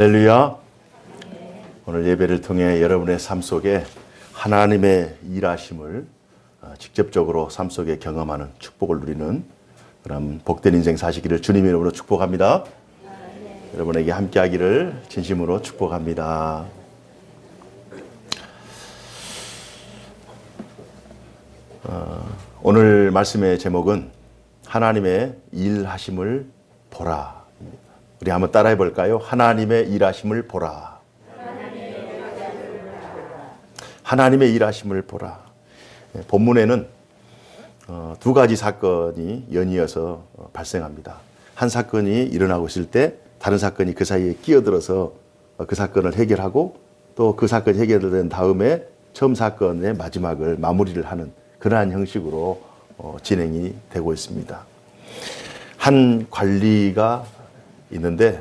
할렐루야. 오늘 예배를 통해 여러분의 삶 속에 하나님의 일하심을 직접적으로 삶 속에 경험하는 축복을 누리는 그런 복된 인생 사시기를 주님의 이름으로 축복합니다. 여러분에게 함께하기를 진심으로 축복합니다. 오늘 말씀의 제목은 하나님의 일하심을 보라. 우리 한번 따라해 볼까요? 하나님의 일하심을 보라. 하나님의 일하심을 보라. 본문에는 두 가지 사건이 연이어서 발생합니다. 한 사건이 일어나고 있을 때 다른 사건이 그 사이에 끼어들어서 그 사건을 해결하고 또 그 사건이 해결된 다음에 처음 사건의 마지막을 마무리를 하는 그러한 형식으로 진행이 되고 있습니다. 한 관리가 있는데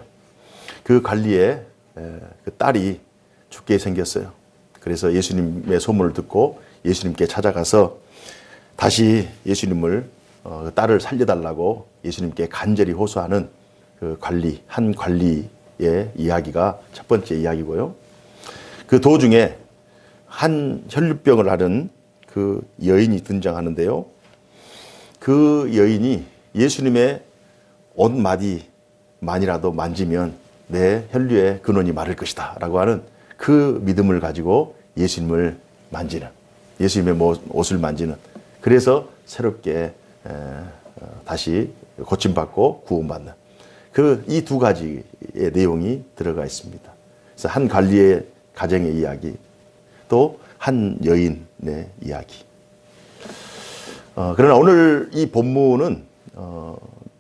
그 관리의 그 딸이 죽게 생겼어요. 그래서 예수님의 소문을 듣고 예수님께 찾아가서 다시 예수님을 딸을 살려달라고 예수님께 간절히 호소하는 그 한 관리의 이야기가 첫 번째 이야기고요. 그 도중에 한 혈루병을 앓은 그 여인이 등장하는데요. 그 여인이 예수님의 옷마디만이라도 만지면 내 혈류의 근원이 마를 것이다 라고 하는 그 믿음을 가지고 예수님을 만지는, 예수님의 옷을 만지는, 그래서 새롭게 다시 고침받고 구원받는 이 두 가지의 내용이 들어가 있습니다. 그래서 한 관리의 가정의 이야기, 또 한 여인의 이야기. 그러나 오늘 이 본문은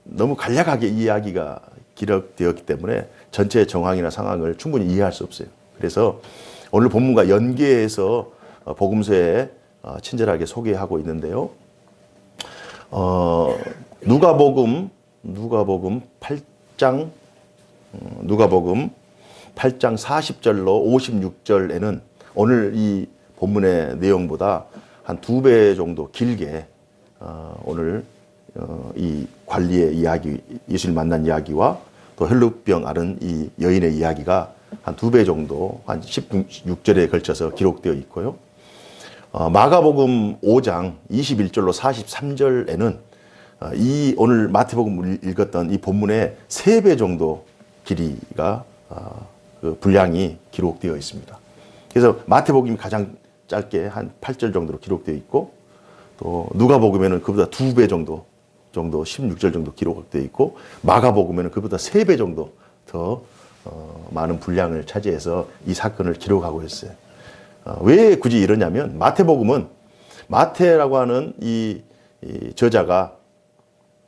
너무 간략하게 이야기가 기록되었기 때문에 전체 정황이나 상황을 충분히 이해할 수 없어요. 그래서 오늘 본문과 연계해서 복음서에 친절하게 소개하고 있는데요. 누가복음 8장 40절로 56절에는 오늘 이 본문의 내용보다 한 2배 정도 길게 오늘 이 관리의 이야기, 예수를 만난 이야기와 또 혈루병 앓은 이 여인의 이야기가 한 2배 정도, 한 16절에 걸쳐서 기록되어 있고요. 마가복음 5장 21절로 43절에는 이 오늘 마태복음 읽었던 이 본문의 3배 정도 길이가 그 분량이 기록되어 있습니다. 그래서 마태복음이 가장 짧게 한 8절 정도로 기록되어 있고, 또 누가복음에는 그보다 2배 정도 16절 정도 기록되어 있고, 마가복음에는 그보다 3배 정도 더 많은 분량을 차지해서 이 사건을 기록하고 있어요. 왜 굳이 이러냐면, 마태복음은 마태라고 하는 이 저자가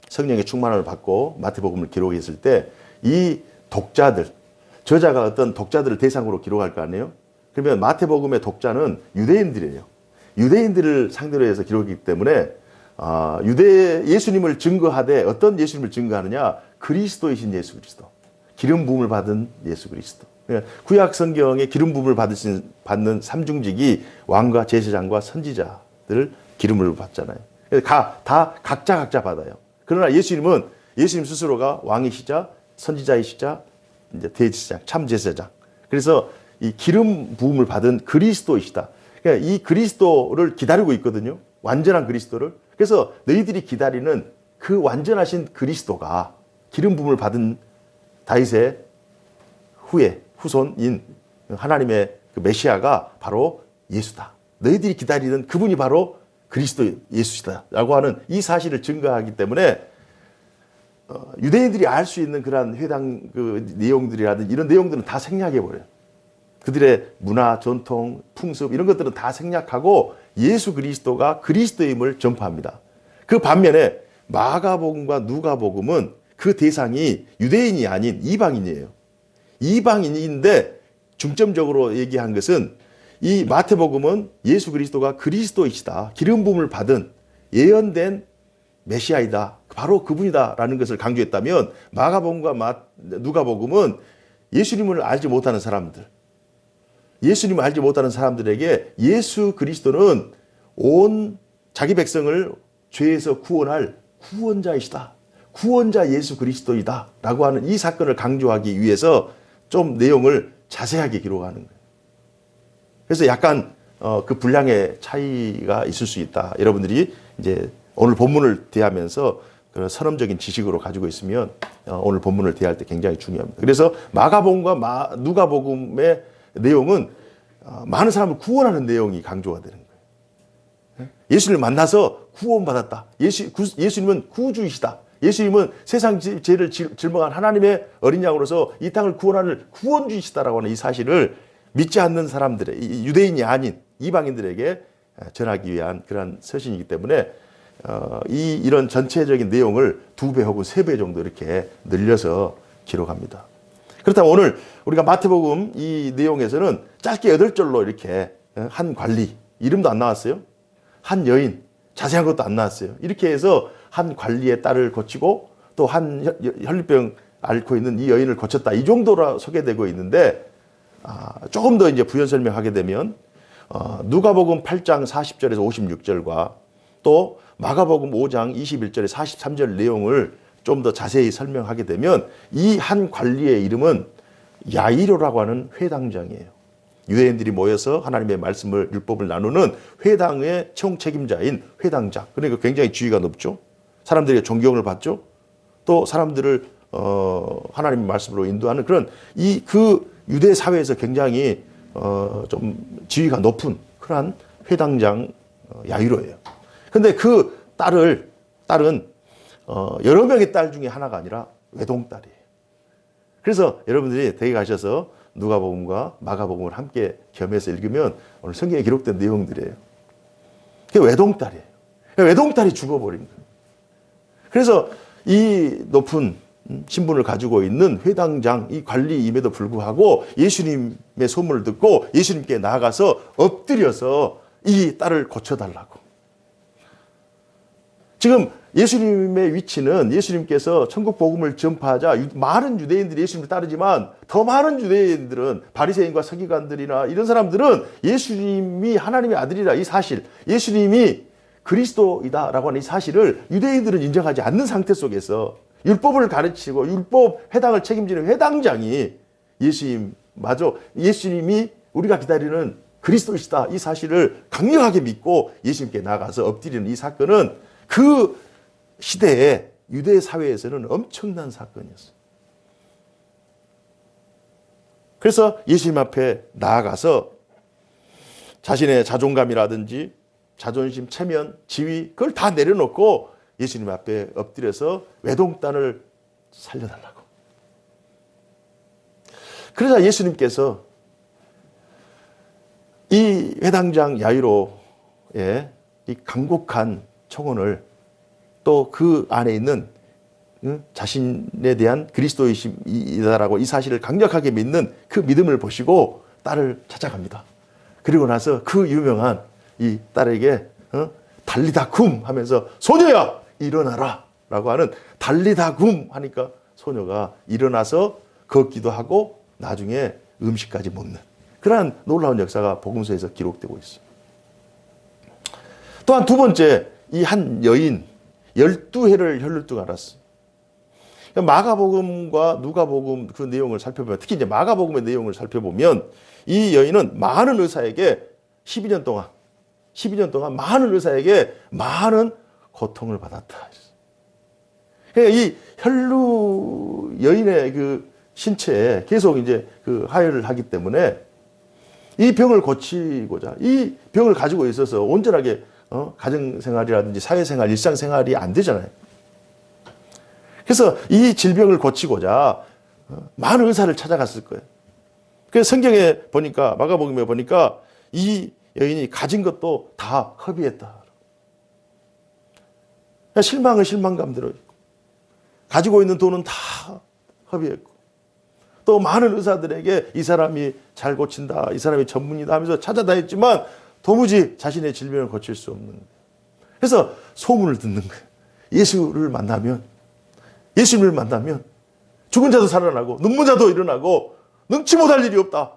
성령의 충만함을 받고 마태복음을 기록했을 때 이 독자들, 저자가 어떤 독자들을 대상으로 기록할 거 아니에요? 그러면 마태복음의 독자는 유대인들이에요. 유대인들을 상대로 해서 기록이기 때문에 예수님을 증거하되, 어떤 예수님을 증거하느냐? 그리스도이신 예수 그리스도. 기름 부음을 받은 예수 그리스도. 구약 성경에 기름 부음을 받는 삼중직이 왕과 제사장과 선지자들 기름을 받잖아요. 다 각자 받아요. 그러나 예수님 스스로가 왕이시자 선지자이시자 이제 대제사장, 참 제사장. 그래서 이 기름 부음을 받은 그리스도이시다. 그러니까 이 그리스도를 기다리고 있거든요. 완전한 그리스도를. 그래서 너희들이 기다리는 그 완전하신 그리스도가, 기름 부음을 받은 다윗의 후손인 하나님의 그 메시아가 바로 예수다. 너희들이 기다리는 그분이 바로 그리스도 예수시다 라고 하는 이 사실을 증거하기 때문에 유대인들이 알 수 있는 그러한 회당 그 내용들이라든지 이런 내용들은 다 생략해버려요. 그들의 문화, 전통, 풍습 이런 것들은 다 생략하고 예수 그리스도가 그리스도임을 전파합니다. 그 반면에 마가복음과 누가복음은 그 대상이 유대인이 아닌 이방인이에요. 이방인인데 중점적으로 얘기한 것은, 이 마태복음은 예수 그리스도가 그리스도이시다, 기름 부음을 받은 예언된 메시아이다, 바로 그분이다라는 것을 강조했다면, 마가복음과 누가복음은 예수님을 알지 못하는 사람들에게 예수 그리스도는 온 자기 백성을 죄에서 구원할 구원자이시다, 구원자 예수 그리스도이다 라고 하는 이 사건을 강조하기 위해서 좀 내용을 자세하게 기록하는 거예요. 그래서 약간 그 분량의 차이가 있을 수 있다. 여러분들이 이제 오늘 본문을 대하면서 그런 선험적인 지식으로 가지고 있으면 오늘 본문을 대할 때 굉장히 중요합니다. 그래서 마가복음과 누가복음의 내용은 많은 사람을 구원하는 내용이 강조가 되는 거예요. 예수를 만나서 구원받았다. 예수님은 구주이시다. 예수님은 세상 죄를 짊어진 하나님의 어린 양으로서 이 땅을 구원하는 구원주이시다라고 하는 이 사실을 믿지 않는 사람들의, 유대인이 아닌 이방인들에게 전하기 위한 그러한 서신이기 때문에 이런 전체적인 내용을 2배 혹은 3배 정도 이렇게 늘려서 기록합니다. 그렇다면 오늘 우리가 마태복음 이 내용에서는 짧게 8절로 이렇게 한 관리, 이름도 안 나왔어요. 한 여인, 자세한 것도 안 나왔어요. 이렇게 해서 한 관리의 딸을 고치고 또 한 혈류병 앓고 있는 이 여인을 고쳤다. 이 정도로 소개되고 있는데 조금 더 이제 부연 설명하게 되면 누가복음 8장 40절에서 56절과 또 마가복음 5장 21절에 43절 내용을 좀 더 자세히 설명하게 되면 이 한 관리의 이름은 야이로라고 하는 회당장이에요. 유대인들이 모여서 하나님의 말씀을 율법을 나누는 회당의 총책임자인 회당장. 그러니까 굉장히 지위가 높죠. 사람들의 존경을 받죠. 또 사람들을 하나님의 말씀으로 인도하는 그런 그 유대 사회에서 굉장히 좀 지위가 높은 그러한 회당장 야이로예요. 근데 그 딸은 여러 명의 딸 중에 하나가 아니라 외동딸이에요. 그래서 여러분들이 댁에 가셔서 누가복음과 마가복음을 함께 겸해서 읽으면 오늘 성경에 기록된 내용들이에요. 그게 외동딸이에요. 외동딸이 죽어버린 거예요. 그래서 이 높은 신분을 가지고 있는 회당장, 이 관리임에도 불구하고 예수님의 소문을 듣고 예수님께 나아가서 엎드려서 이 딸을 고쳐달라고. 지금 예수님의 위치는 예수님께서 천국 복음을 전파하자 많은 유대인들이 예수님을 따르지만 더 많은 유대인들은 바리새인과 서기관들이나 이런 사람들은 예수님이 하나님의 아들이라 이 사실, 예수님이 그리스도이다라고 하는 이 사실을 유대인들은 인정하지 않는 상태 속에서 율법을 가르치고 율법 회당을 책임지는 회당장이 예수님이 우리가 기다리는 그리스도이시다 이 사실을 강력하게 믿고 예수님께 나가서 엎드리는 이 사건은 그 시대에 유대 사회에서는 엄청난 사건이었어요. 그래서 예수님 앞에 나아가서 자신의 자존감이라든지 자존심, 체면, 지위 그걸 다 내려놓고 예수님 앞에 엎드려서 외동딸을 살려달라고. 그러자 예수님께서 이 회당장 야이로의 이 간곡한 청혼을 또 그 안에 있는 자신에 대한 그리스도이다라고 이 사실을 강력하게 믿는 그 믿음을 보시고 딸을 찾아갑니다. 그리고 나서 그 유명한 이 딸에게 달리다쿰 하면서 소녀야 일어나라 라고 하는 달리다쿰 하니까 소녀가 일어나서 걷기도 하고 나중에 음식까지 먹는 그러한 놀라운 역사가 복음서에서 기록되고 있어요. 또한 두 번째 이 한 여인 12해를 혈루증 앓았어요. 마가복음과 누가복음 그 내용을 살펴보면 특히 이제 마가복음의 내용을 살펴보면 이 여인은 많은 의사에게 12년 동안 많은 의사에게 많은 고통을 받았다. 그러니까 이 혈루 여인의 그 신체에 계속 이제 그 하혈을 하기 때문에 이 병을 고치고자 이 병을 가지고 있어서 온전하게 가정생활이라든지 사회생활, 일상생활이 안 되잖아요. 그래서 이 질병을 고치고자 많은 의사를 찾아갔을 거예요. 그래서 성경에 보니까 마가복음에 보니까 이 여인이 가진 것도 다 허비했다. 실망은 실망감대로 있고 가지고 있는 돈은 다 허비했고 또 많은 의사들에게 이 사람이 잘 고친다, 이 사람이 전문이다 하면서 찾아다녔지만 도무지 자신의 질병을 고칠 수 없는 거예요. 그래서 소문을 듣는 거예요. 예수님을 만나면 죽은 자도 살아나고 눈먼 자도 일어나고 능치 못할 일이 없다.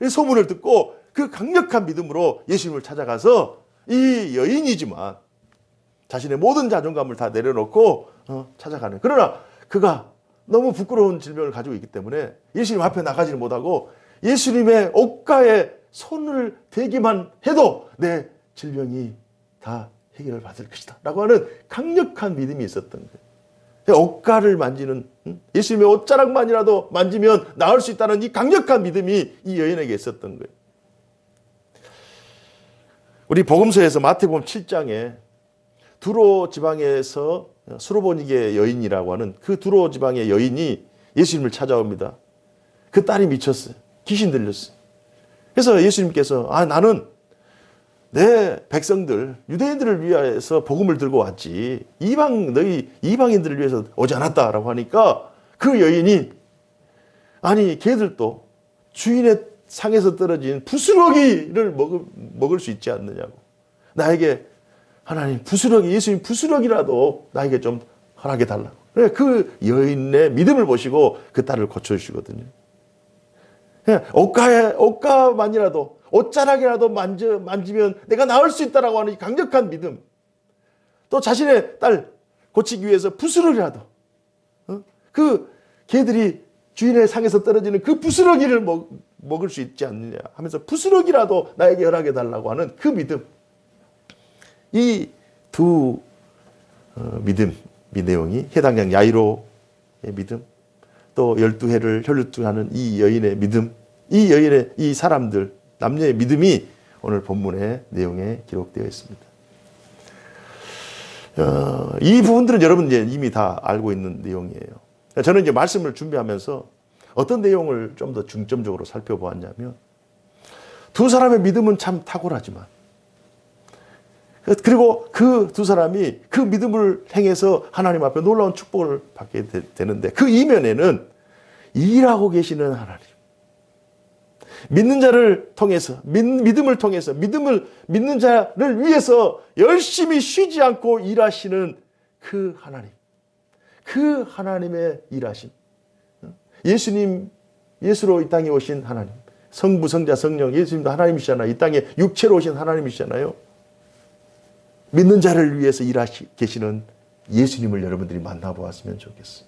이 소문을 듣고 그 강력한 믿음으로 예수님을 찾아가서 이 여인이지만 자신의 모든 자존감을 다 내려놓고 찾아가는. 그러나 그가 너무 부끄러운 질병을 가지고 있기 때문에 예수님 앞에 나가지를 못하고 예수님의 옷가에 손을 대기만 해도 내 질병이 다 해결을 받을 것이다 라고 하는 강력한 믿음이 있었던 거예요. 옷가를 만지는, 예수님의 옷자락만이라도 만지면 나을 수 있다는 이 강력한 믿음이 이 여인에게 있었던 거예요. 우리 복음서에서 마태복음 7장에 두로 지방에서 수로보니게 여인이라고 하는 그 두로 지방의 여인이 예수님을 찾아옵니다. 그 딸이 미쳤어요. 귀신 들렸어요. 그래서 예수님께서 나는 내 백성들 유대인들을 위해서 복음을 들고 왔지 너희 이방인들을 위해서 오지 않았다라고 하니까 그 여인이 아니 걔들도 주인의 상에서 떨어진 부스러기를 먹을 수 있지 않느냐고. 나에게 하나님 부스러기, 예수님 부스러기라도 나에게 좀 허락해 달라고. 그 여인의 믿음을 보시고 그 딸을 고쳐주시거든요. 옷가만이라도 옷자락이라도 만지면 내가 나을 수 있다라고 하는 강력한 믿음. 또 자신의 딸 고치기 위해서 부스러기라도 그 개들이 주인의 상에서 떨어지는 그 부스러기를 먹을 수 있지 않느냐 하면서 부스러기라도 나에게 허락해 달라고 하는 그 믿음. 이 두 믿음의 내용이 해당장 야이로의 믿음, 또 12해를 혈루증하는 이 여인의 믿음, 이 여인의 이 사람들, 남녀의 믿음이 오늘 본문의 내용에 기록되어 있습니다. 이 부분들은 여러분 이미 다 알고 있는 내용이에요. 저는 이제 말씀을 준비하면서 어떤 내용을 좀 더 중점적으로 살펴보았냐면 두 사람의 믿음은 참 탁월하지만 그리고 그 두 사람이 그 믿음을 행해서 하나님 앞에 놀라운 축복을 받게 되는데 그 이면에는 일하고 계시는 하나님, 믿는 자를 통해서 믿음을 통해서 믿는 자를 위해서 열심히 쉬지 않고 일하시는 그 하나님, 그 하나님의 일하심, 예수로 이 땅에 오신 하나님, 성부, 성자, 성령, 예수님도 하나님이시잖아요. 이 땅에 육체로 오신 하나님이시잖아요. 믿는 자를 위해서 일하시 계시는 예수님을 여러분들이 만나보았으면 좋겠어요.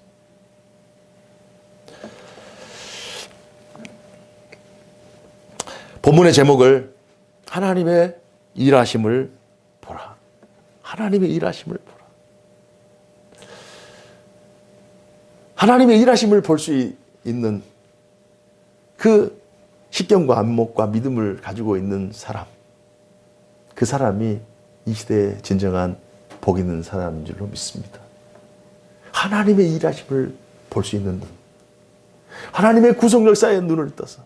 본문의 제목을 하나님의 일하심을 보라. 하나님의 일하심을 보라. 하나님의 일하심을 볼 수 있는 그 식견과 안목과 믿음을 가지고 있는 사람, 그 사람이 이 시대에 진정한 복 있는 사람인 줄로 믿습니다. 하나님의 일하심을 볼 수 있는 눈, 하나님의 구속 역사에 눈을 떠서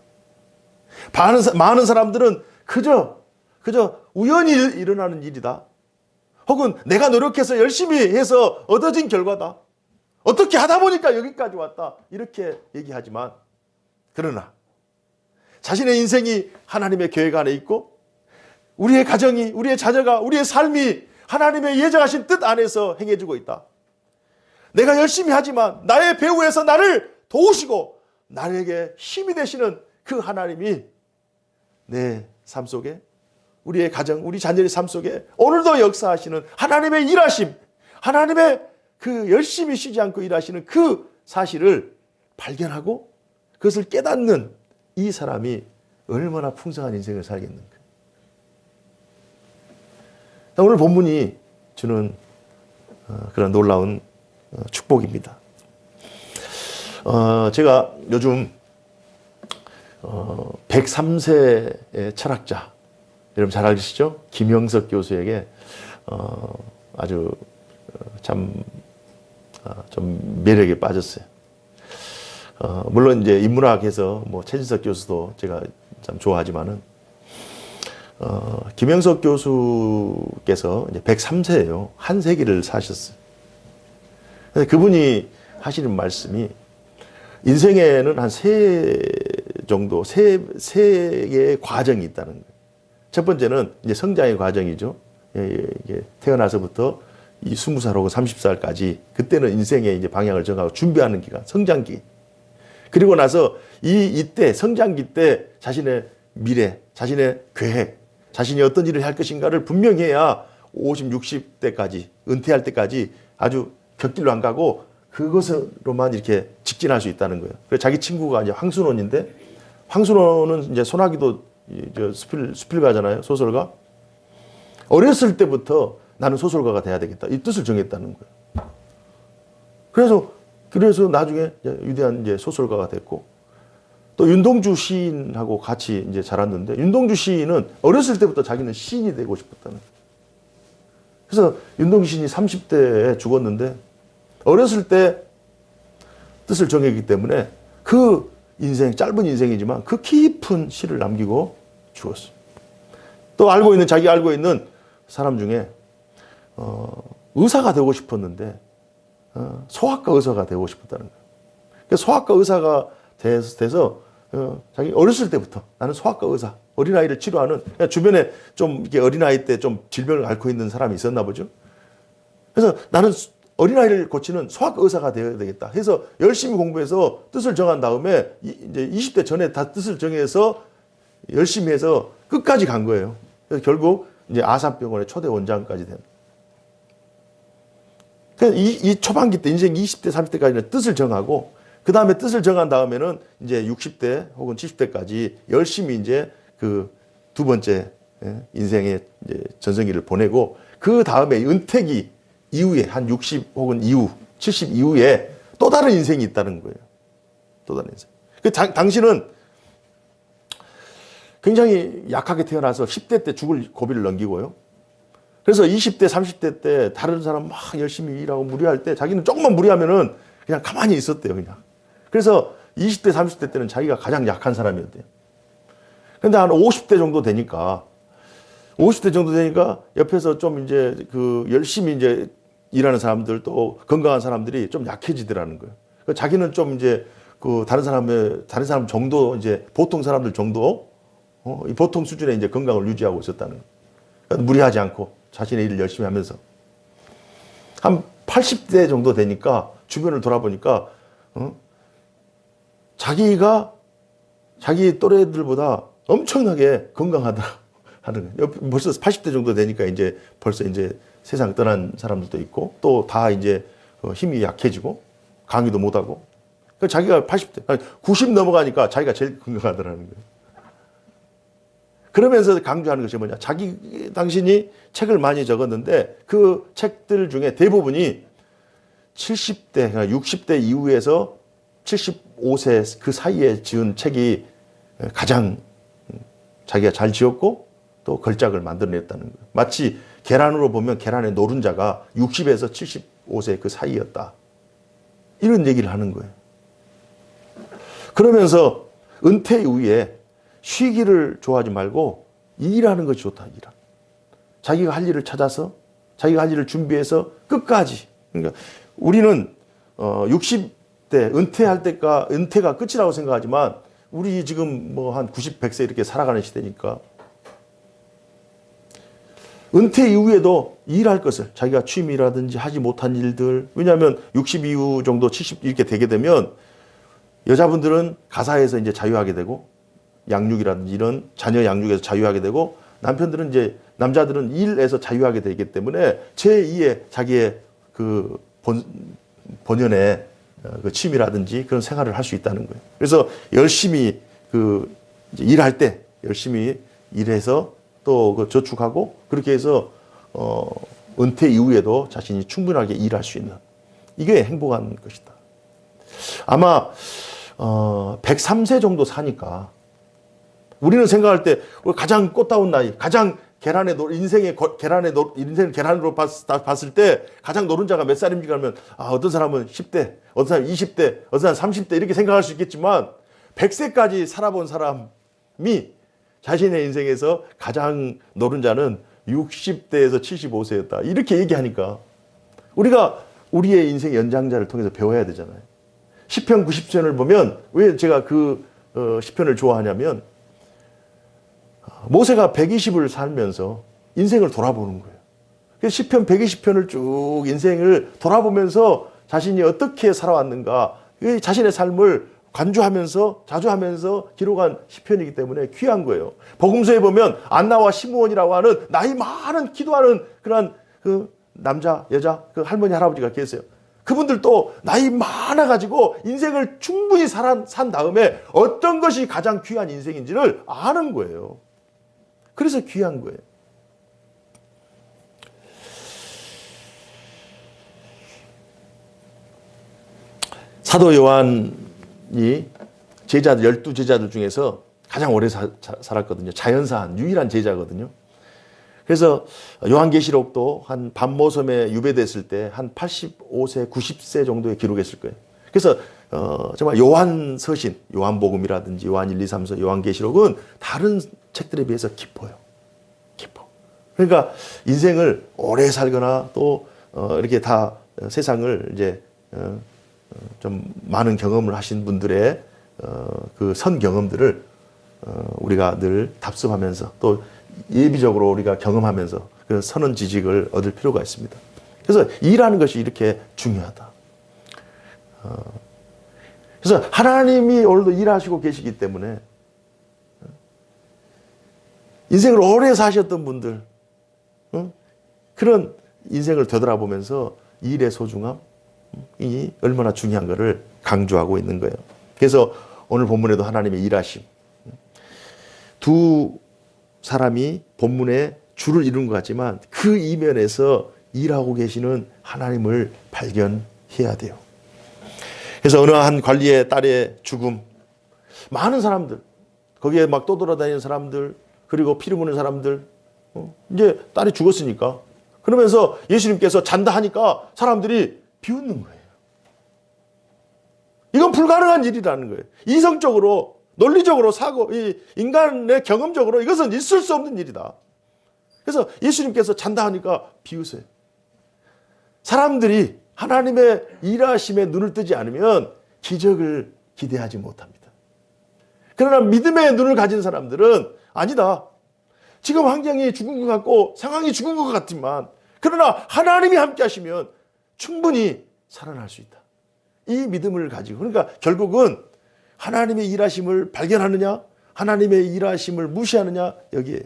많은 사람들은 그저 우연히 일어나는 일이다, 혹은 내가 노력해서 열심히 해서 얻어진 결과다, 어떻게 하다 보니까 여기까지 왔다, 이렇게 얘기하지만, 그러나 자신의 인생이 하나님의 계획 안에 있고 우리의 가정이, 우리의 자녀가, 우리의 삶이 하나님의 예정하신 뜻 안에서 행해주고 있다. 내가 열심히 하지만 나의 배후에서 나를 도우시고 나에게 힘이 되시는 그 하나님이 내 삶 속에, 우리의 가정, 우리 자녀의 삶 속에 오늘도 역사하시는 하나님의 일하심, 하나님의 그 열심히 쉬지 않고 일하시는 그 사실을 발견하고 그것을 깨닫는 이 사람이 얼마나 풍성한 인생을 살겠는가. 오늘 본문이 주는 그런 놀라운 축복입니다. 제가 요즘 103세의 철학자, 여러분 잘 아시죠? 김영석 교수에게 아주 좀 매력에 빠졌어요. 물론 이제 인문학에서 최진석 교수도 제가 참 좋아하지만은 김영석 교수께서 이제 103세예요. 한 세기를 사셨어요. 그분이 하시는 말씀이 인생에는 한 세 개의 과정이 있다는 거예요. 첫 번째는 이제 성장의 과정이죠. 이게 태어나서부터 이 20살 혹은 30살까지, 그때는 인생의 이제 방향을 정하고 준비하는 기간, 성장기. 그리고 나서 이때 성장기 때 자신의 미래, 자신의 계획, 자신이 어떤 일을 할 것인가를 분명히 해야 50, 60대까지 은퇴할 때까지 아주 곁길로 안 가고 그것으로만 이렇게 직진할 수 있다는 거예요. 그래서 자기 친구가 이제 황순원인데, 황순원은 이제 소나기도 수필가잖아요. 소설가. 어렸을 때부터 나는 소설가가 돼야 되겠다. 이 뜻을 정했다는 거예요. 그래서 나중에 위대한 이제 소설가가 됐고, 또 윤동주 시인하고 같이 이제 자랐는데, 윤동주 시인은 어렸을 때부터 자기는 시인이 되고 싶었다는 거예요. 그래서 윤동주 시인이 30대에 죽었는데, 어렸을 때 뜻을 정했기 때문에 그 인생, 짧은 인생이지만 그 깊은 시를 남기고 죽었어요. 또 자기 알고 있는 사람 중에, 의사가 되고 싶었는데, 소아과 의사가 되고 싶었다는 거예요. 그래서 소아과 의사가 돼서, 자기 어렸을 때부터 나는 소아과 의사, 어린아이를 치료하는, 주변에 좀 이렇게 어린아이 때 좀 질병을 앓고 있는 사람이 있었나 보죠. 그래서 나는 어린아이를 고치는 소아과 의사가 되어야 되겠다 해서 열심히 공부해서 뜻을 정한 다음에 이제 20대 전에 다 뜻을 정해서 열심히 해서 끝까지 간 거예요. 그래서 결국 이제 아산병원의 초대 원장까지 된. 그래서 이 초반기 때 인생 20대, 30대까지는 뜻을 정하고, 그 다음에 뜻을 정한 다음에는 이제 60대 혹은 70대까지 열심히 이제 그 두 번째 인생의 이제 전성기를 보내고, 그 다음에 은퇴기 이후에 한 60 혹은 이후, 70 이후에 또 다른 인생이 있다는 거예요. 또 다른 인생. 당신은 굉장히 약하게 태어나서 10대 때 죽을 고비를 넘기고요. 그래서 20대, 30대 때 다른 사람 막 열심히 일하고 무리할 때 자기는 조금만 무리하면은 그냥 가만히 있었대요, 그냥. 그래서 20대, 30대 때는 자기가 가장 약한 사람이었대요. 근데 한 50대 정도 되니까 옆에서 좀 이제 열심히 이제 일하는 사람들, 또 건강한 사람들이 좀 약해지더라는 거예요. 자기는 좀 이제 다른 사람 정도, 이제 보통 사람들 정도, 보통 수준의 이제 건강을 유지하고 있었다는 거예요. 무리하지 않고 자신의 일을 열심히 하면서. 한 80대 정도 되니까 주변을 돌아보니까, 자기가 자기 또래들보다 엄청나게 건강하다 하는 거예요. 벌써 80대 정도 되니까 벌써 세상 떠난 사람들도 있고, 또 다 이제 힘이 약해지고 강의도 못하고, 자기가 80대, 90 넘어가니까 자기가 제일 건강하더라는 거예요. 그러면서 강조하는 것이 뭐냐? 당신이 책을 많이 적었는데 그 책들 중에 대부분이 70대, 60대 이후에서 75세 그 사이에 지은 책이 가장 자기가 잘 지었고 또 걸작을 만들어냈다는 거예요. 마치 계란으로 보면 계란의 노른자가 60에서 75세 그 사이였다. 이런 얘기를 하는 거예요. 그러면서 은퇴 이후에 쉬기를 좋아하지 말고 일하는 것이 좋다. 자기가 할 일을 찾아서, 자기가 할 일을 준비해서 끝까지. 그러니까 우리는 60대 은퇴가 끝이라고 생각하지만, 우리 지금 뭐 한 90, 100세 이렇게 살아가는 시대니까 은퇴 이후에도 일할 것을, 자기가 취미라든지 하지 못한 일들, 왜냐하면 60 이후 정도 70 이렇게 되게 되면 여자분들은 가사에서 이제 자유하게 되고, 양육이라든지 이런 자녀 양육에서 자유하게 되고, 남자들은 일에서 자유하게 되기 때문에 제2의 자기의 본연의 취미라든지 그런 생활을 할 수 있다는 거예요. 그래서 열심히 이제 일할 때 열심히 일해서 또 저축하고, 그렇게 해서 은퇴 이후에도 자신이 충분하게 일할 수 있는, 이게 행복한 것이다. 아마 103세 정도 사니까 우리는 생각할 때 가장 꽃다운 나이, 가장 인생을 계란으로 봤을 때 가장 노른자가 몇 살입니까? 하면 어떤 사람은 10대, 어떤 사람은 20대, 어떤 사람은 30대 이렇게 생각할 수 있겠지만, 100세까지 살아본 사람이 자신의 인생에서 가장 노른자는 60대에서 75세였다. 이렇게 얘기하니까 우리가 우리의 인생 연장자를 통해서 배워야 되잖아요. 시편 90편을 보면, 왜 제가 시편을 좋아하냐면, 모세가 120을 살면서 인생을 돌아보는 거예요. 그래서 시편 120편을 쭉 인생을 돌아보면서 자신이 어떻게 살아왔는가, 자신의 삶을 자주 하면서 기록한 시편이기 때문에 귀한 거예요. 복음서에 보면 안나와 시므온이라고 하는 나이 많은 기도하는 그런 남자, 여자, 할머니, 할아버지가 계세요. 그분들도 나이 많아가지고 인생을 충분히 산 다음에 어떤 것이 가장 귀한 인생인지를 아는 거예요. 그래서 귀한 거예요. 사도 요한이 제자들, 12제자들 중에서 가장 오래 살았거든요. 자연사한 유일한 제자거든요. 그래서 요한계시록도 한 반모섬에 유배됐을 때 한 85세, 90세 정도에 기록했을 거예요. 그래서 정말 요한 서신, 요한복음이라든지 요한 1, 2, 3서, 요한계시록은 다른 책들에 비해서 깊어요. 깊어. 그러니까 인생을 오래 살거나 또 이렇게 다 세상을 이제 좀 많은 경험을 하신 분들의 그 선 경험들을 우리가 늘 답습하면서 또 예비적으로 우리가 경험하면서 그 선언 지식을 얻을 필요가 있습니다. 그래서 일하는 것이 이렇게 중요하다. 그래서 하나님이 오늘도 일하시고 계시기 때문에 인생을 오래 사셨던 분들 그런 인생을 되돌아보면서 일의 소중함이 얼마나 중요한 것을 강조하고 있는 거예요. 그래서 오늘 본문에도 하나님의 일하심, 두 사람이 본문에 줄을 이룬 것 같지만 그 이면에서 일하고 계시는 하나님을 발견해야 돼요. 그래서 어느 한 관리의 딸의 죽음, 많은 사람들, 거기에 막 떠돌아다니는 사람들, 그리고 피를 묻는 사람들, 이제 딸이 죽었으니까 그러면서 예수님께서 잔다 하니까 사람들이 비웃는 거예요. 이건 불가능한 일이라는 거예요. 이성적으로, 논리적으로 사고, 이 인간의 경험적으로 이것은 있을 수 없는 일이다. 그래서 예수님께서 잔다 하니까 비웃어요. 사람들이 하나님의 일하심에 눈을 뜨지 않으면 기적을 기대하지 못합니다. 그러나 믿음의 눈을 가진 사람들은 아니다. 지금 환경이 죽은 것 같고 상황이 죽은 것 같지만 그러나 하나님이 함께 하시면 충분히 살아날 수 있다. 이 믿음을 가지고 그러니까 결국은 하나님의 일하심을 발견하느냐 하나님의 일하심을 무시하느냐 여기에요.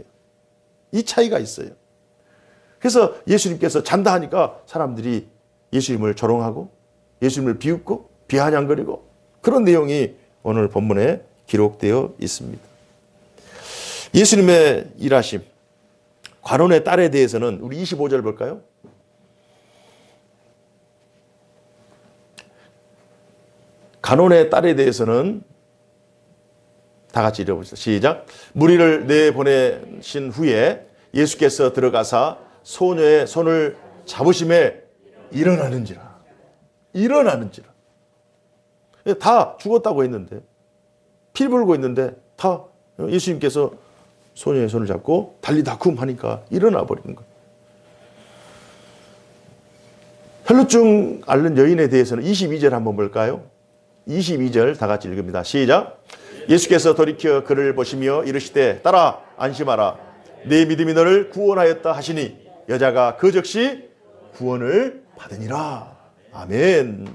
이 차이가 있어요. 그래서 예수님께서 잔다 하니까 사람들이 예수님을 조롱하고 예수님을 비웃고 비아냥거리고 그런 내용이 오늘 본문에 기록되어 있습니다. 예수님의 일하심, 관원의 딸에 대해서는 우리 25절 볼까요? 관원의 딸에 대해서는 다 같이 읽어보시죠. 시작. 무리를 내보내신 후에 예수께서 들어가사 소녀의 손을 잡으심에 일어나는지라. 다 죽었다고 했는데 피 불고 있는데 다 예수님께서 소녀의 손을 잡고 달리다쿰 하니까 일어나 버리는 거예요. 혈루증 앓는 여인에 대해서는 22절 한번 볼까요? 22절 다 같이 읽습니다. 시작. 예수께서 돌이켜 그를 보시며 이르시되 딸아 안심하라 내 믿음이 너를 구원하였다 하시니 여자가 그 즉시 구원을 받으니라. 아멘.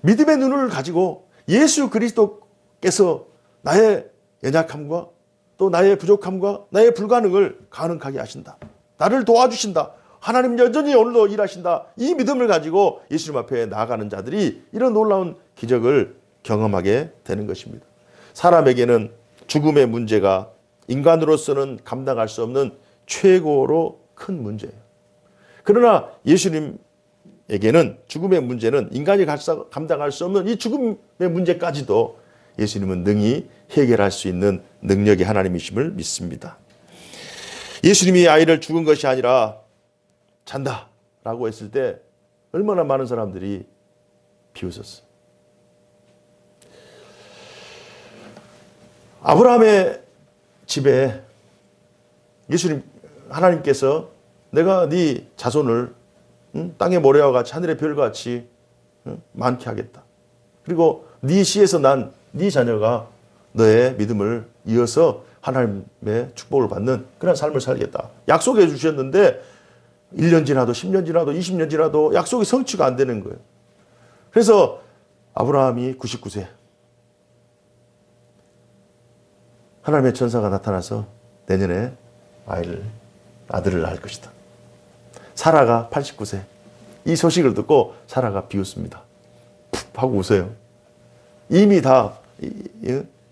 믿음의 눈을 가지고 예수 그리스도께서 나의 연약함과 또 나의 부족함과 나의 불가능을 가능하게 하신다. 나를 도와주신다. 하나님 여전히 오늘도 일하신다. 이 믿음을 가지고 예수님 앞에 나아가는 자들이 이런 놀라운 기적을 경험하게 되는 것입니다. 사람에게는 죽음의 문제가 인간으로서는 감당할 수 없는 최고로 큰 문제예요. 그러나 예수님에게는 죽음의 문제는 인간이 감당할 수 없는 이 죽음의 문제까지도 예수님은 능히 해결할 수 있는 능력의 하나님이심을 믿습니다. 예수님이 아이를 죽은 것이 아니라 잔다라고 했을 때 얼마나 많은 사람들이 비웃었어요. 아브라함의 집에 하나님께서 내가 네 자손을 땅의 모래와 같이 하늘의 별과 같이 많게 하겠다. 그리고 네 씨에서 난 네 자녀가 너의 믿음을 이어서 하나님의 축복을 받는 그런 삶을 살겠다. 약속해 주셨는데 1년 지나도 10년 지나도 20년 지나도 약속이 성취가 안 되는 거예요. 그래서 아브라함이 99세 하나님의 천사가 나타나서 내년에 아들을 낳을 것이다. 사라가 89세 이 소식을 듣고 사라가 비웃습니다. 푹 하고 웃어요. 이미 다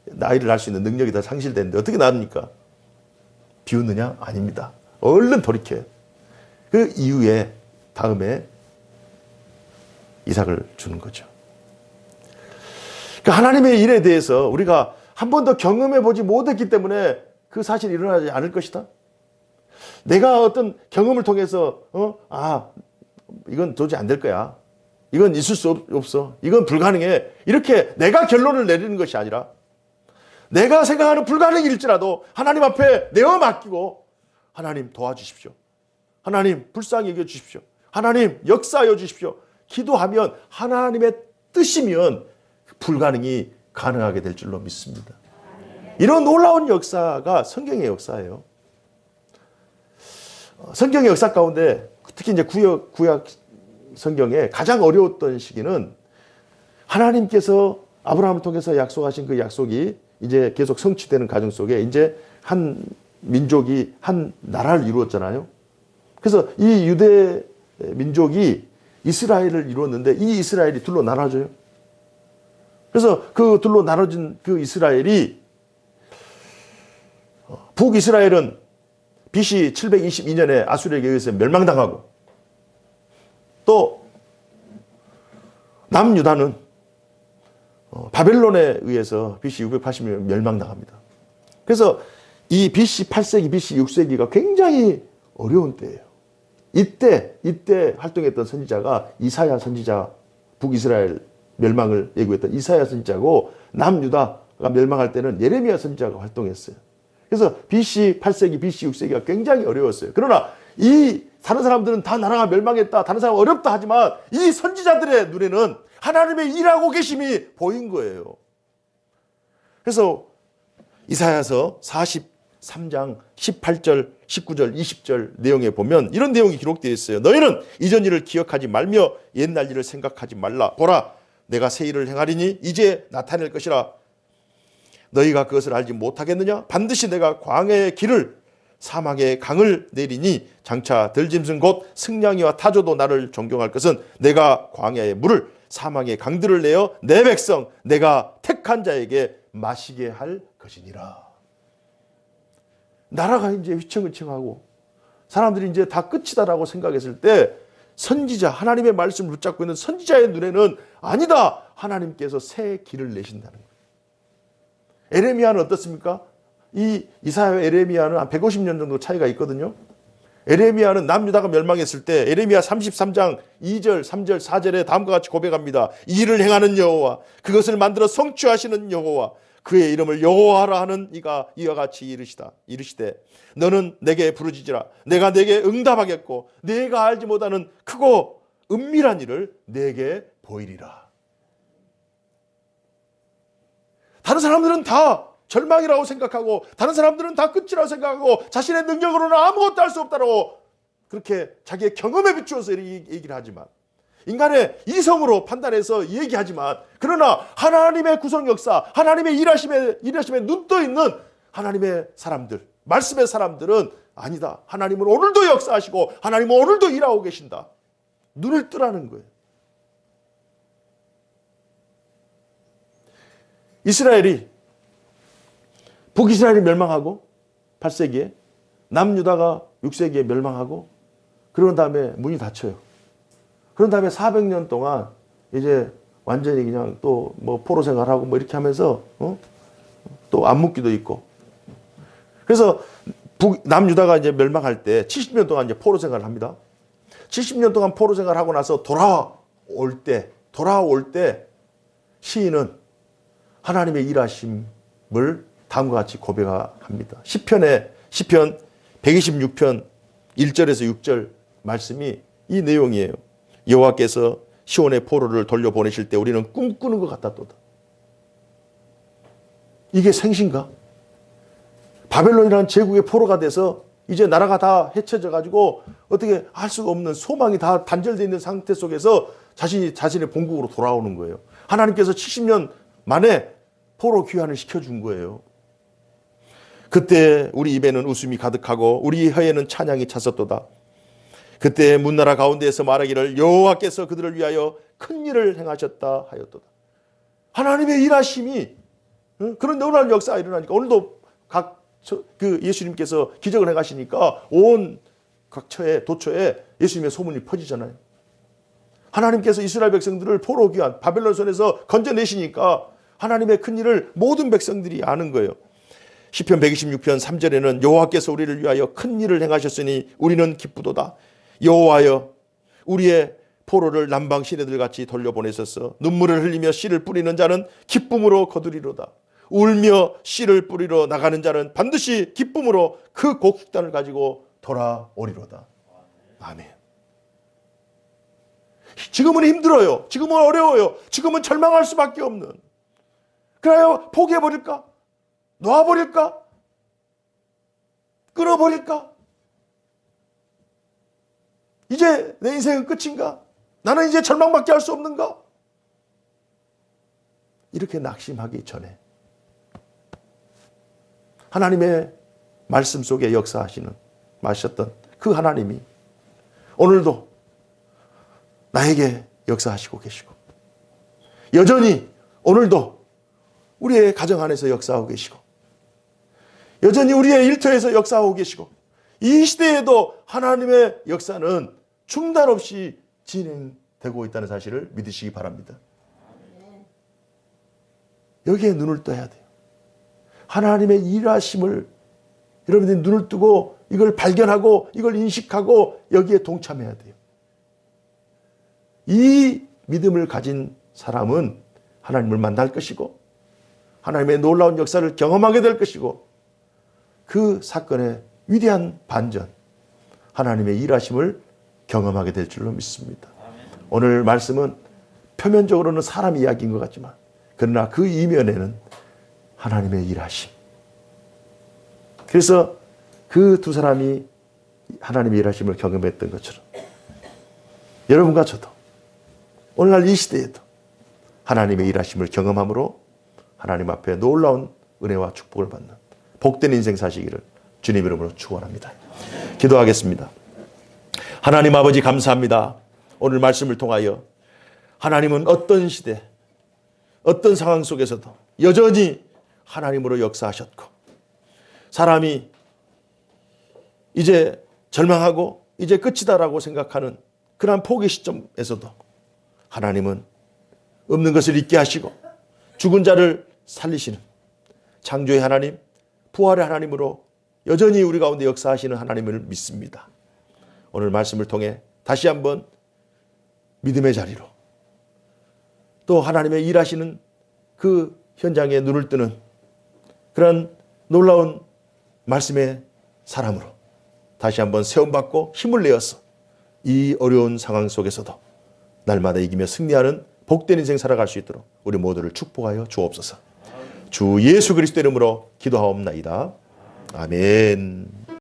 나이를 낳을 수 있는 능력이 다 상실됐는데 어떻게 낳습니까? 비웃느냐? 아닙니다. 얼른 돌이켜요. 그 이후에 다음에 이삭을 주는 거죠. 그러니까 하나님의 일에 대해서 우리가 한 번도 경험해 보지 못했기 때문에 그 사실이 일어나지 않을 것이다. 내가 어떤 경험을 통해서 이건 도저히 안 될 거야. 이건 있을 수 없어. 이건 불가능해. 이렇게 내가 결론을 내리는 것이 아니라 내가 생각하는 불가능일지라도 하나님 앞에 내어 맡기고 하나님 도와주십시오. 하나님 불쌍히 여겨주십시오. 하나님 역사하여 주십시오. 기도하면 하나님의 뜻이면 불가능이 가능하게 될 줄로 믿습니다. 이런 놀라운 역사가 성경의 역사예요. 성경의 역사 가운데 특히 이제 구약 성경에 가장 어려웠던 시기는 하나님께서 아브라함을 통해서 약속하신 그 약속이 이제 계속 성취되는 과정 속에 이제 한 민족이 한 나라를 이루었잖아요. 그래서 이 유대 민족이 이스라엘을 이루었는데 이 이스라엘이 둘로 나눠져요. 그래서 그 둘로 나눠진 그 이스라엘이 북이스라엘은 BC 722년에 아수르에게 의해서 멸망당하고 또 남유다는 바벨론에 의해서 BC 680년 멸망당합니다. 그래서 이 BC 8세기, BC 6세기가 굉장히 어려운 때예요. 이때 활동했던 선지자가 이사야 선지자, 북이스라엘 멸망을 예고했던 이사야 선지자고 남유다가 멸망할 때는 예레미야 선지자가 활동했어요. 그래서 BC 8세기, BC 6세기가 굉장히 어려웠어요. 그러나 이 다른 사람들은 다 나라가 멸망했다, 다른 사람은 어렵다 하지만 이 선지자들의 눈에는 하나님의 일하고 계심이 보인 거예요. 그래서 이사야서 43장 18절, 19절, 20절 내용에 보면 이런 내용이 기록되어 있어요. 너희는 이전 일을 기억하지 말며 옛날 일을 생각하지 말라. 보라, 내가 새 일을 행하리니 이제 나타낼 것이라. 너희가 그것을 알지 못하겠느냐? 반드시 내가 광야의 길을 사막의 강을 내리니 장차 들짐승 곧 승냥이와 타조도 나를 존경할 것은 내가 광야의 물을 사막의 강들을 내어 내 백성 내가 택한 자에게 마시게 할 것이니라. 나라가 이제 휘청휘청하고 사람들이 이제 다 끝이다라고 생각했을 때 선지자, 하나님의 말씀을 붙잡고 있는 선지자의 눈에는 아니다. 하나님께서 새 길을 내신다는 거예요. 에레미야는 어떻습니까? 이 이사야와 에레미야는 한 150년 정도 차이가 있거든요. 에레미야는 남유다가 멸망했을 때 에레미야 33장 2절, 3절, 4절에 다음과 같이 고백합니다. 이 일을 행하는 여호와, 그것을 만들어 성취하시는 여호와, 그의 이름을 여호와라 하는 이가 이와 같이 이르시되 너는 내게 부르짖으라. 내가 내게 응답하겠고 내가 알지 못하는 크고 은밀한 일을 내게 보이리라. 다른 사람들은 다 절망이라고 생각하고 다른 사람들은 다 끝이라고 생각하고 자신의 능력으로는 아무것도 할 수 없다고 그렇게 자기의 경험에 비추어서 얘기를 하지만 인간의 이성으로 판단해서 얘기하지만 그러나 하나님의 구성 역사, 하나님의 일하심에 눈 떠 있는 하나님의 사람들, 말씀의 사람들은 아니다. 하나님은 오늘도 역사하시고 하나님은 오늘도 일하고 계신다. 눈을 뜨라는 거예요. 북이스라엘이 멸망하고 8세기에 남유다가 6세기에 멸망하고 그런 다음에 문이 닫혀요. 그런 다음에 400년 동안 이제 완전히 그냥 또 뭐 포로 생활하고 뭐 이렇게 하면서 또 암묵기도 있고 그래서 남유다가 이제 멸망할 때 70년 동안 이제 포로 생활을 합니다. 70년 동안 포로 생활하고 나서 돌아올 때 시인은 하나님의 일하심을 다음과 같이 고백합니다. 시편 126편 1절에서 6절 말씀이 이 내용이에요. 여호와께서 시온의 포로를 돌려보내실 때 우리는 꿈꾸는 것 같았도다. 이게 생신가? 바벨론이라는 제국의 포로가 돼서 이제 나라가 다 해쳐져 가지고 어떻게 할 수가 없는 소망이 다 단절되어 있는 상태 속에서 자신의 본국으로 돌아오는 거예요. 하나님께서 70년 만에 포로 귀환을 시켜준 거예요. 그때 우리 입에는 웃음이 가득하고 우리 혀에는 찬양이 찼었도다. 그때 문나라 가운데에서 말하기를 여호와께서 그들을 위하여 큰 일을 행하셨다 하였도다. 하나님의 일하심이 그런 놀라운 역사가 일어나니까 오늘도 예수님께서 기적을 행하시니까 온 각처에 도처에 예수님의 소문이 퍼지잖아요. 하나님께서 이스라엘 백성들을 포로 귀환 바벨론 손에서 건져내시니까 하나님의 큰 일을 모든 백성들이 아는 거예요. 시편 126편 3절에는 여호와께서 우리를 위하여 큰 일을 행하셨으니 우리는 기쁘도다. 여호와여 우리의 포로를 남방 시내들 같이 돌려보내소서. 눈물을 흘리며 씨를 뿌리는 자는 기쁨으로 거두리로다. 울며 씨를 뿌리러 나가는 자는 반드시 기쁨으로 그 곡식단을 가지고 돌아오리로다. 아멘. 지금은 힘들어요. 지금은 어려워요. 지금은 절망할 수밖에 없는. 그래요. 포기해버릴까? 놔버릴까? 끊어버릴까? 이제 내 인생은 끝인가? 나는 이제 절망밖에 할 수 없는가? 이렇게 낙심하기 전에 하나님의 말씀 속에 마셨던 그 하나님이 오늘도 나에게 역사하시고 계시고 여전히 오늘도 우리의 가정 안에서 역사하고 계시고 여전히 우리의 일터에서 역사하고 계시고 이 시대에도 하나님의 역사는 중단 없이 진행되고 있다는 사실을 믿으시기 바랍니다. 여기에 눈을 떠야 돼요. 하나님의 일하심을 여러분들이 눈을 뜨고 이걸 발견하고 이걸 인식하고 여기에 동참해야 돼요. 이 믿음을 가진 사람은 하나님을 만날 것이고 하나님의 놀라운 역사를 경험하게 될 것이고 그 사건의 위대한 반전, 하나님의 일하심을 경험하게 될 줄로 믿습니다. 오늘 말씀은 표면적으로는 사람 이야기인 것 같지만 그러나 그 이면에는 하나님의 일하심. 그래서 그 두 사람이 하나님의 일하심을 경험했던 것처럼 여러분과 저도 오늘날 이 시대에도 하나님의 일하심을 경험함으로 하나님 앞에 놀라운 은혜와 축복을 받는 복된 인생 사시기를 주님 이름으로 축원합니다. 기도하겠습니다. 하나님 아버지 감사합니다. 오늘 말씀을 통하여 하나님은 어떤 시대, 어떤 상황 속에서도 여전히 하나님으로 역사하셨고 사람이 이제 절망하고 이제 끝이다라고 생각하는 그러한 포기 시점에서도 하나님은 없는 것을 있게 하시고 죽은 자를 살리시는 창조의 하나님, 부활의 하나님으로 여전히 우리 가운데 역사하시는 하나님을 믿습니다. 오늘 말씀을 통해 다시 한번 믿음의 자리로 또 하나님의 일하시는 그 현장에 눈을 뜨는 그런 놀라운 말씀의 사람으로 다시 한번 세움받고 힘을 내어서 이 어려운 상황 속에서도 날마다 이기며 승리하는 복된 인생 살아갈 수 있도록 우리 모두를 축복하여 주옵소서. 주 예수 그리스도 이름으로 기도하옵나이다. 아멘.